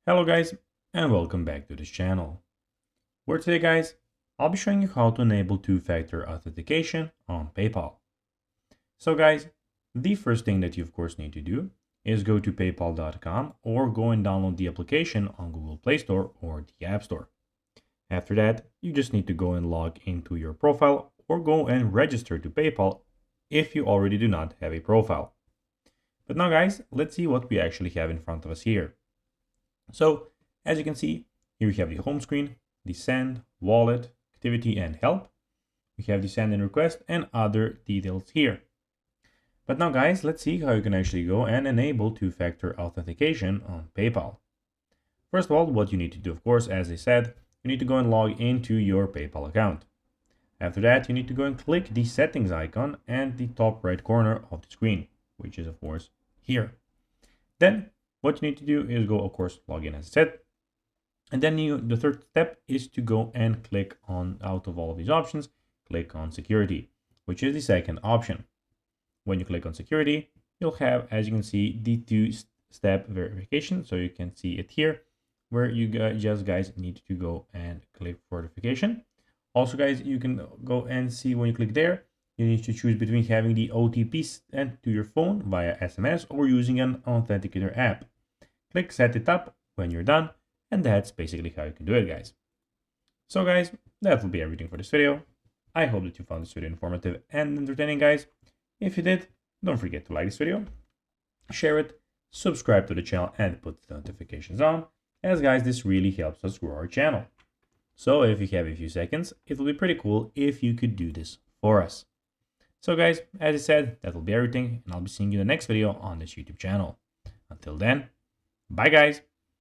Hello guys, and welcome back to this channel. Where today guys, I'll be showing you how to enable two-factor authentication on PayPal. So guys, the first thing that you of course need to do is go to paypal.com or go and download the application on Google Play Store or the App Store. After that, you just need to go and log into your profile or go and register to PayPal if you already do not have a profile. But now guys, let's see what we actually have in front of us here. So as you can see, here we have the home screen, the send, wallet, activity, and help. We have the send and request and other details here. But now guys, let's see how you can actually go and enable two-factor authentication on PayPal. First of all, what you need to do, of course, as I said, you need to go and log into your PayPal account. After that, you need to go and click the settings icon and the top right corner of the screen, which is of course here. Then what you need to do is go, of course, log in as I said. And then the third step is to go and click on, out of all of these options, click on security, which is the second option. When you click on security, you'll have, as you can see, the two-step verification. So you can see it here, where you guys need to go and click for verification. Also, guys, you can go and see when you click there, you need to choose between having the OTP sent to your phone via SMS or using an authenticator app. Click set it up when you're done, and that's basically how you can do it, guys. So guys, that will be everything for this video. I hope that you found this video informative and entertaining, guys. If you did, don't forget to like this video, share it, subscribe to the channel, and put the notifications on, as guys, this really helps us grow our channel. So if you have a few seconds, it will be pretty cool if you could do this for us. So guys, as I said, that will be everything, and I'll be seeing you in the next video on this YouTube channel. Until then, bye guys.